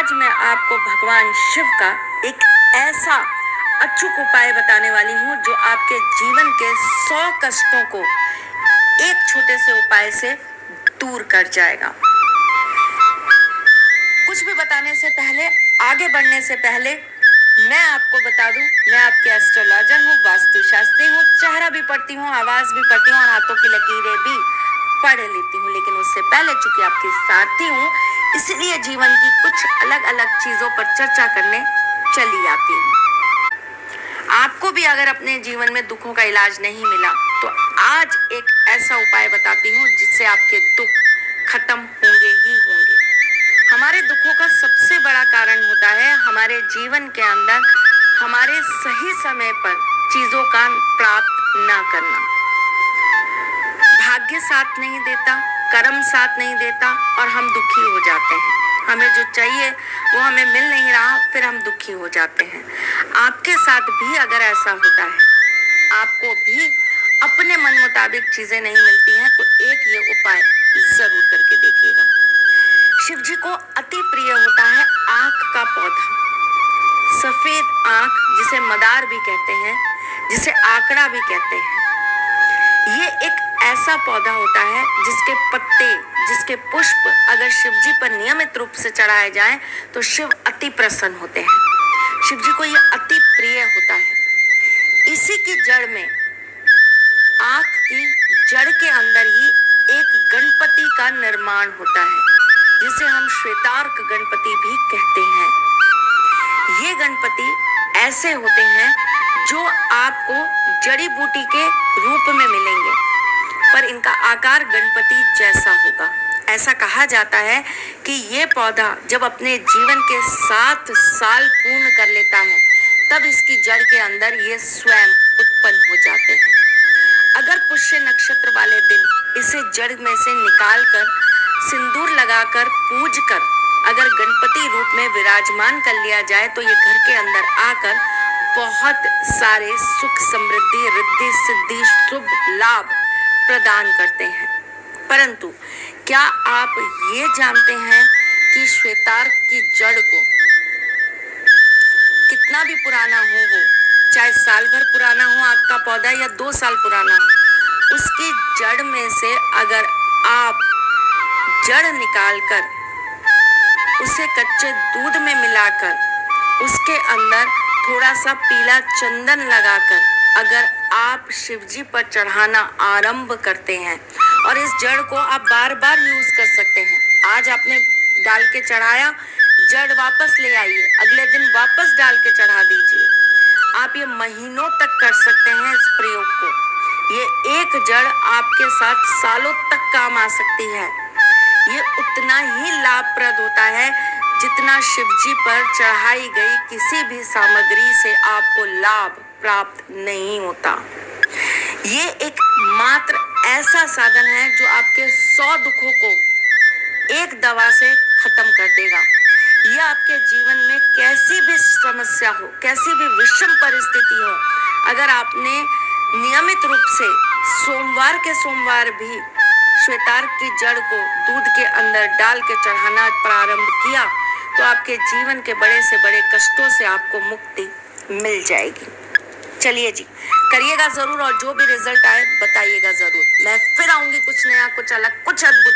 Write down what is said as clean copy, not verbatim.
आज मैं आपको भगवान शिव का एक ऐसा अचूक उपाय बताने वाली हूँ जो आपके जीवन के 100 कष्टों को एक छोटे से उपाय से दूर कर जाएगा। कुछ भी बताने से पहले, आगे बढ़ने से पहले मैं आपको बता दूं, मैं आपके एस्ट्रोलॉजर हूँ, वास्तुशास्त्री हूँ, चेहरा भी पढ़ती हूँ, आवाज भी पढ़ती हूँ और हाथों की लकीरें भी पढ़ लेती हूँ। लेकिन उससे पहले चूंकि आपकी साथी हूँ, इसलिए जीवन की कुछ अलग अलग चीजों पर चर्चा करने चली आती हूँ। आपको भी अगर अपने जीवन में दुखों का इलाज नहीं मिला तो आज एक ऐसा उपाय बताती हूँ जिससे आपके दुख खत्म होंगे ही होंगे। हमारे दुखों का सबसे बड़ा कारण होता है हमारे जीवन के अंदर हमारे सही समय पर चीजों का प्राप्त ना करना। भाग्य साथ नहीं देता, कर्म साथ नहीं देता और हम दुखी हो जाते हैं। हमें जो चाहिए वो हमें मिल नहीं रहा, फिर हम दुखी हो जाते हैं। आपके साथ भी अगर ऐसा होता है, आपको भी अपने मन मुताबिक चीजें नहीं मिलती हैं, तो एक ये उपाय जरूर करके देखिएगा। शिव जी को अति प्रिय होता है आंख का पौधा। सफेद आंख, जिसे मदार भी कहते हैं, जिसे आकड़ा भी कहते हैं, ये एक ऐसा पौधा होता है जिसके पत्ते, जिसके पुष्प अगर शिव जी पर नियमित रूप से चढ़ाए जाएं तो शिव अति प्रसन्न होते हैं। शिव जी को ये अति प्रिय होता है। इसी की जड़ में, आंख की जड़ के अंदर ही एक गणपति का निर्माण होता है जिसे हम श्वेतार्क गणपति भी कहते हैं। ये गणपति ऐसे होते हैं जो आपको जड़ी बूटी के रूप में मिलेंगे, पर इनका आकार गणपति जैसा होगा। ऐसा कहा जाता है कि ये पौधा जब अपने जीवन के 7 साल पूर्ण कर लेता है तब इसकी जड़ के अंदर ये स्वयं उत्पन्न हो जाते हैं। अगर पुष्य नक्षत्र वाले दिन इसे जड़ में से निकालकर सिंदूर लगाकर पूज कर अगर गणपति रूप में विराजमान कर लिया जाए तो ये घर के अंदर आकर बहुत सारे सुख, समृद्धि, रिद्धि, सिद्धि, शुभ लाभ प्रदान करते हैं। परंतु क्या आप ये जानते हैं कि श्वेतार्क की जड़ को कितना भी पुराना हो, वो चाहे साल भर पुराना हो आग का पौधा या 2 साल पुराना हो, उसकी जड़ में से अगर आप जड़ निकालकर उसे कच्चे दूध में मिलाकर उसके अंदर थोड़ा सा पीला चंदन लगाकर अगर आप शिवजी पर चढ़ाना आरंभ करते हैं, और इस जड़ को आप बार बार यूज कर सकते हैं। आज आपने डाल के चढ़ाया, जड़ वापस ले आइए, अगले दिन वापस डाल के चढ़ा दीजिए। आप ये महीनों तक कर सकते हैं इस प्रयोग को। ये एक जड़ आपके साथ सालों तक काम आ सकती है। ये उतना ही लाभप्रद होता है जितना शिवजी पर चढ़ाई गई किसी भी सामग्री से आपको लाभ प्राप्त नहीं होता। ये एक मात्र ऐसा साधन है जो आपके 100 दुखों को एक दवा से खत्म कर देगा। ये आपके जीवन में कैसी भी समस्या हो, कैसी भी विषम परिस्थिति हो, अगर आपने नियमित रूप से सोमवार के सोमवार भी श्वेतार्क की जड़ को दूध के अंदर डाल के चढ़ाना प्रारंभ किया तो आपके जीवन के बड़े से बड़े कष्टों से आपको मुक्ति मिल जाएगी। चलिए जी, करिएगा जरूर और जो भी रिजल्ट आए बताइएगा जरूर। मैं फिर आऊंगी कुछ नया, कुछ अलग, कुछ अद्भुत।